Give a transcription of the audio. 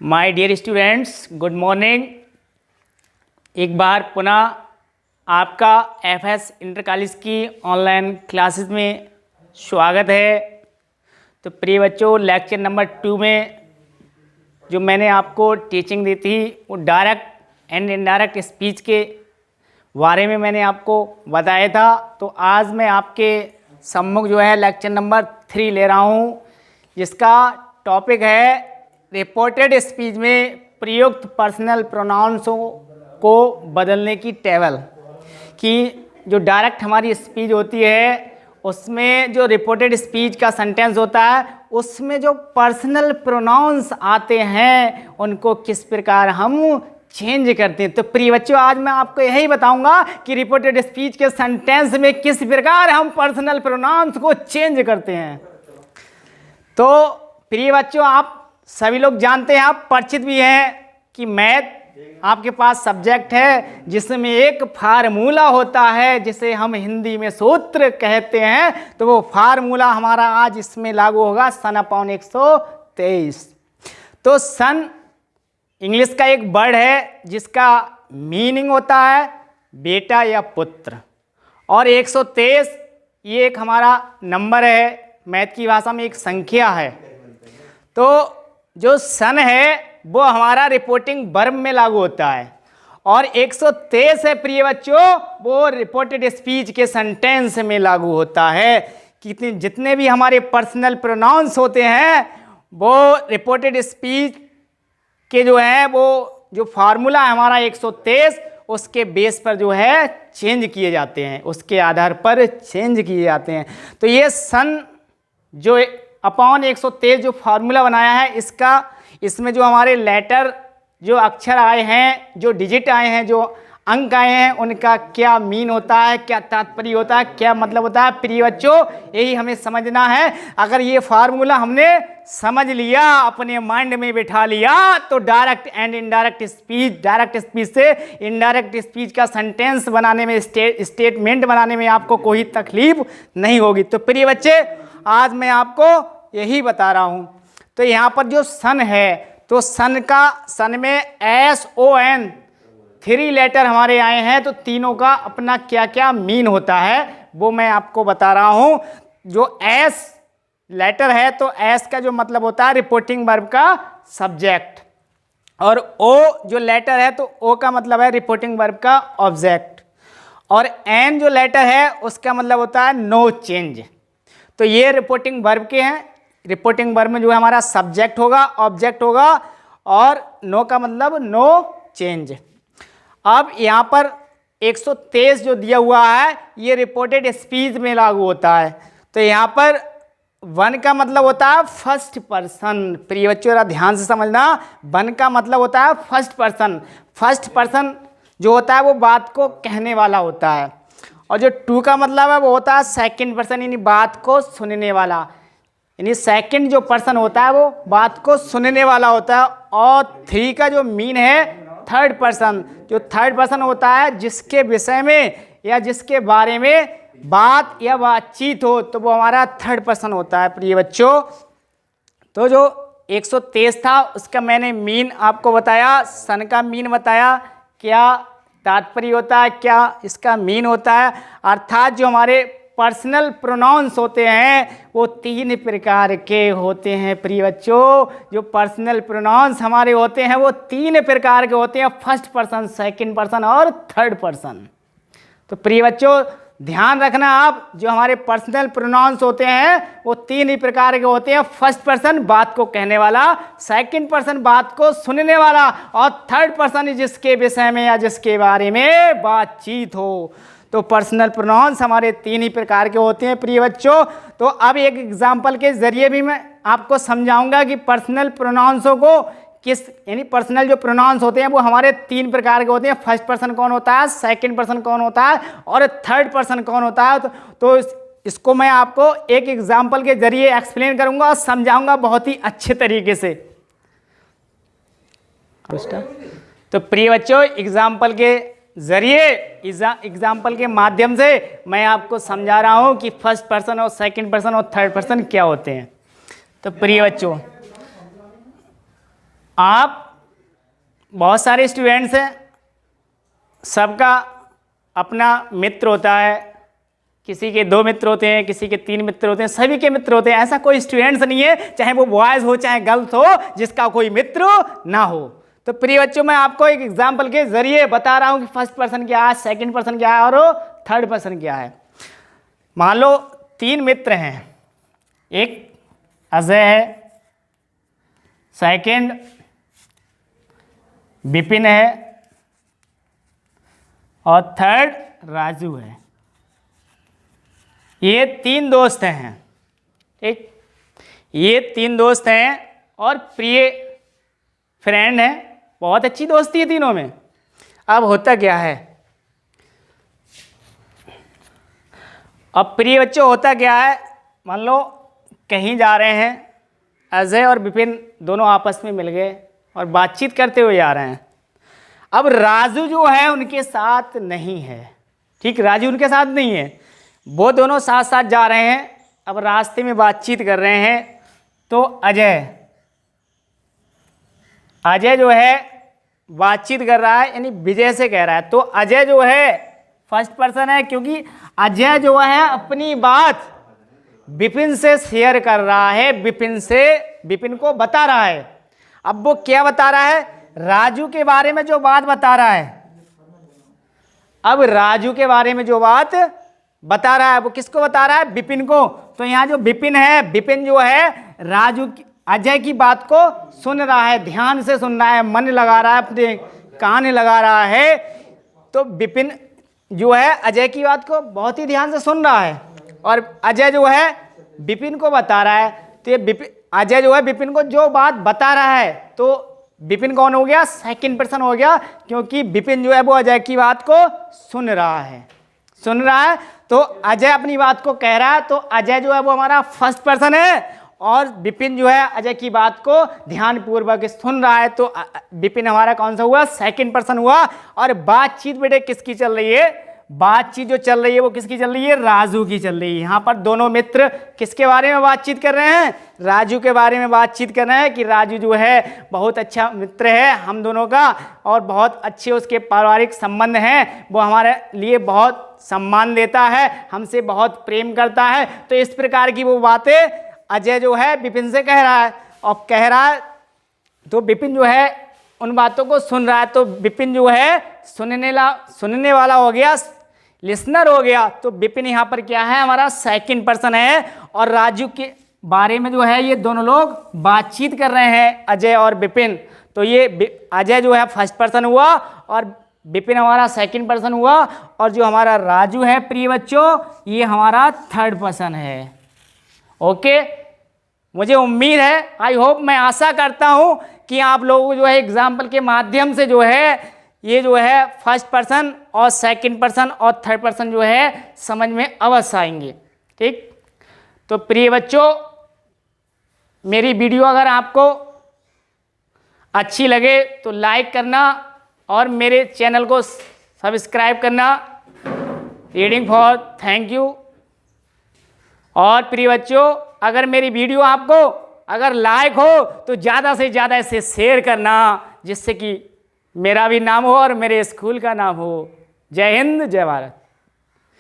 My dear students, good morning. एक बार पुनः आपका एफएस इंटर कॉलेज की ऑनलाइन क्लासेस में स्वागत है। तो प्रिय बच्चों, लेक्चर नंबर 2 में जो मैंने आपको टीचिंग दी थी वो डायरेक्ट एंड इनडायरेक्ट स्पीच के बारे में मैंने आपको बताया था। तो आज मैं आपके सम्मुख जो है लेक्चर नंबर 3 ले रहा हूँ, जिसका टॉपिक है रिपोर्टेड स्पीच में प्रयुक्त पर्सनल प्रोनाउंसों को बदलने की टेबल। कि जो डायरेक्ट हमारी स्पीच होती है उसमें जो रिपोर्टेड स्पीच का सेंटेंस होता है उसमें जो पर्सनल प्रोनाउंस आते हैं उनको किस प्रकार हम चेंज करते हैं। तो प्रिय बच्चों, आज मैं आपको यही बताऊंगा कि रिपोर्टेड स्पीच के सेंटेंस में किस प्रकार हम पर्सनल प्रोनाउंस को चेंज करते हैं। तो प्रिय बच्चों, आप सभी लोग जानते हैं, आप परिचित भी हैं कि मैथ आपके पास सब्जेक्ट है जिसमें एक फार्मूला होता है जिसे हम हिंदी में सूत्र कहते हैं। तो वो फार्मूला हमारा आज इसमें लागू होगा, सन अपॉन 123। तो सन इंग्लिश का एक वर्ड है जिसका मीनिंग होता है बेटा या पुत्र, और 123 ये एक हमारा नंबर है, मैथ की भाषा में एक संख्या है। तो जो सन है वो हमारा रिपोर्टिंग वर्ब में लागू होता है, और 123 है प्रिय बच्चों वो रिपोर्टेड स्पीच के सेंटेंस में लागू होता है। कितने जितने भी हमारे पर्सनल प्रोनाउंस होते हैं वो रिपोर्टेड स्पीच के जो है वो जो फार्मूला है हमारा 123 उसके बेस पर जो है चेंज किए जाते हैं, उसके आधार पर चेंज किए जाते हैं। तो ये सन जो अपॉन 123 जो फार्मूला बनाया है इसमें जो हमारे लेटर जो अक्षर आए हैं, जो डिजिट आए हैं, जो अंक आए हैं, उनका क्या मीन होता है, क्या तात्पर्य होता है, क्या मतलब होता है। प्रिय बच्चों, यही हमें समझना है। अगर ये फार्मूला हमने समझ लिया, अपने माइंड में बिठा लिया, तो direct and indirect speech, direct speech से इनडायरेक्ट स्पीच का सेंटेंस बनाने में, स्टेटमेंट बनाने में आपको कोई तकलीफ नहीं होगी। तो प्रिय बच्चे, आज मैं आपको यही बता रहा हूं। तो यहां पर जो सन है, तो सन में SON 3 लेटर हमारे आए हैं, तो तीनों का अपना क्या क्या मीन होता है वो मैं आपको बता रहा हूं। जो S लेटर है तो S का जो मतलब होता है रिपोर्टिंग वर्ब का सब्जेक्ट, और O जो लेटर है तो O का मतलब है रिपोर्टिंग वर्ब का ऑब्जेक्ट, और N जो लेटर है उसका मतलब होता है नो चेंज। तो ये रिपोर्टिंग वर्ब के हैं। रिपोर्टिंग वर्ब में जो है हमारा सब्जेक्ट होगा, ऑब्जेक्ट होगा, और नो का मतलब नो चेंज। अब यहाँ पर 123 जो दिया हुआ है ये रिपोर्टेड स्पीच में लागू होता है। तो यहाँ पर 1 का मतलब होता है फर्स्ट पर्सन। प्रिय बच्चों, जरा ध्यान से समझना, 1 का मतलब होता है फर्स्ट पर्सन। फर्स्ट पर्सन जो होता है वो बात को कहने वाला होता है, और जो 2 का मतलब है वो होता है सेकंड पर्सन, यानी बात को सुनने वाला, यानी सेकंड जो पर्सन होता है वो बात को सुनने वाला होता है। और 3 का जो मीन है थर्ड पर्सन, जो थर्ड पर्सन होता है जिसके विषय में या जिसके बारे में बात या बातचीत हो, तो वो हमारा थर्ड पर्सन होता है। प्रिय बच्चों, तो जो 123 था उसका मैंने मीन आपको बताया, सन का मीन बताया, क्या तात्पर्य होता है, क्या इसका मीन होता है। अर्थात जो हमारे पर्सनल प्रोनाउंस होते हैं वो 3 प्रकार के होते हैं। प्रिय बच्चों, जो पर्सनल प्रोनाउंस हमारे होते हैं वो 3 प्रकार के होते हैं, फर्स्ट पर्सन, सेकंड पर्सन और थर्ड पर्सन। तो प्रिय बच्चों, ध्यान रखना आप, जो हमारे पर्सनल प्रोनाउंस होते हैं वो 3 ही प्रकार के होते हैं। फर्स्ट पर्सन बात को कहने वाला, सेकंड पर्सन बात को सुनने वाला, और थर्ड पर्सन जिसके विषय में या जिसके बारे में बातचीत हो। तो पर्सनल प्रोनाउंस हमारे 3 ही प्रकार के होते हैं। प्रिय बच्चों, तो अब एक एग्जाम्पल के जरिए भी मैं आपको समझाऊंगा कि पर्सनल प्रोनाउंसों को यानी पर्सनल जो प्रोनाउंस होते हैं वो हमारे 3 प्रकार के होते हैं। फर्स्ट पर्सन कौन होता है, सेकंड पर्सन कौन होता है, और थर्ड पर्सन कौन होता है। तो इसको मैं आपको एक एग्जाम्पल के जरिए एक्सप्लेन करूंगा और समझाऊंगा बहुत ही अच्छे तरीके से। तो प्रिय बच्चों, एग्जाम्पल के जरिए, एग्जाम्पल के माध्यम से मैं आपको समझा रहा हूं कि फर्स्ट पर्सन और सेकंड पर्सन और थर्ड पर्सन क्या होते हैं। तो प्रिय बच्चों, आप बहुत सारे स्टूडेंट्स हैं, सबका अपना मित्र होता है, किसी के 2 मित्र होते हैं, किसी के 3 मित्र होते हैं, सभी के मित्र होते हैं। ऐसा कोई स्टूडेंट्स नहीं है, चाहे वो बॉयज़ हो चाहे गर्ल्स हो, जिसका कोई मित्र ना हो। तो प्रिय बच्चों, मैं आपको एक एग्जाम्पल के जरिए बता रहा हूँ कि फर्स्ट पर्सन क्या है, सेकंड पर्सन क्या है और थर्ड पर्सन क्या है। मान लो 3 मित्र हैं, एक अजय है, सेकंड विपिन है और थर्ड राजू है। ये 3 दोस्त हैं, ठीक, ये 3 दोस्त हैं और प्रिय फ्रेंड हैं, बहुत अच्छी दोस्ती है तीनों में। अब होता क्या है, अब प्रिय बच्चों होता क्या है, मान लो कहीं जा रहे हैं, अजय और विपिन दोनों आपस में मिल गए और बातचीत करते हुए जा रहे हैं। अब राजू जो है उनके साथ नहीं है, ठीक, राजू उनके साथ नहीं है, वो दोनों साथ साथ जा रहे हैं। अब रास्ते में बातचीत कर रहे हैं, तो अजय जो है बातचीत कर रहा है, यानी विजय से कह रहा है। तो अजय जो है फर्स्ट पर्सन है, क्योंकि अजय जो है अपनी बात विपिन से शेयर कर रहा है, विपिन को बता रहा है। अब वो क्या बता रहा है, राजू के बारे में जो बात बता रहा है। अब राजू के बारे में जो बात बता रहा है वो किसको बता रहा है, विपिन को। तो यहाँ जो विपिन है, विपिन जो है अजय की बात को सुन रहा है, ध्यान से सुन रहा है, मन लगा रहा है, अपने कान लगा रहा है। तो विपिन जो है अजय की बात को बहुत ही ध्यान से सुन रहा है और अजय जो है विपिन को बता रहा है। तो ये अजय जो है विपिन को जो बात बता रहा है, तो विपिन कौन हो गया, सेकंड पर्सन हो गया, क्योंकि विपिन जो है वो अजय की बात को सुन रहा है। तो अजय अपनी बात को कह रहा है, तो अजय जो है वो हमारा फर्स्ट पर्सन है और विपिन जो है अजय की बात को ध्यानपूर्वक सुन रहा है। तो विपिन हमारा कौन सा हुआ, सेकंड पर्सन हुआ। और बातचीत बेटे किसकी चल रही है, बातचीत जो चल रही है वो किसकी चल रही है, राजू की चल रही है। यहाँ पर दोनों मित्र किसके बारे में बातचीत कर रहे हैं, राजू के बारे में बातचीत कर रहे हैं कि राजू जो है बहुत अच्छा मित्र है हम दोनों का और बहुत अच्छे उसके पारिवारिक संबंध हैं, वो हमारे लिए बहुत सम्मान देता है, हमसे बहुत प्रेम करता है। तो इस प्रकार की वो बातें अजय जो है विपिन से कह रहा है और कह रहा है, तो विपिन जो है उन बातों को सुन रहा है। तो विपिन जो है सुनने वाला हो गया, लिसनर हो गया। तो विपिन यहाँ पर क्या है, हमारा सेकंड पर्सन है और राजू के बारे में जो है ये दोनों लोग बातचीत कर रहे हैं, अजय और विपिन। तो ये अजय जो है फर्स्ट पर्सन हुआ और विपिन हमारा सेकंड पर्सन हुआ और जो हमारा राजू है प्रिय बच्चों ये हमारा थर्ड पर्सन है। ओके, मुझे उम्मीद है, आई होप, मैं आशा करता हूँ कि आप लोगों को जो है एग्जाम्पल के माध्यम से जो है ये जो है फर्स्ट पर्सन और सेकंड पर्सन और थर्ड पर्सन जो है समझ में अवश्य आएंगे। ठीक, तो प्रिय बच्चों मेरी वीडियो अगर आपको अच्छी लगे तो लाइक करना और मेरे चैनल को सब्सक्राइब करना। Reading for thank you. और प्रिय बच्चों अगर मेरी वीडियो आपको अगर लाइक हो तो ज़्यादा से ज़्यादा इसे शेयर करना, जिससे कि मेरा भी नाम हो और मेरे स्कूल का नाम हो। जय हिंद, जय भारत।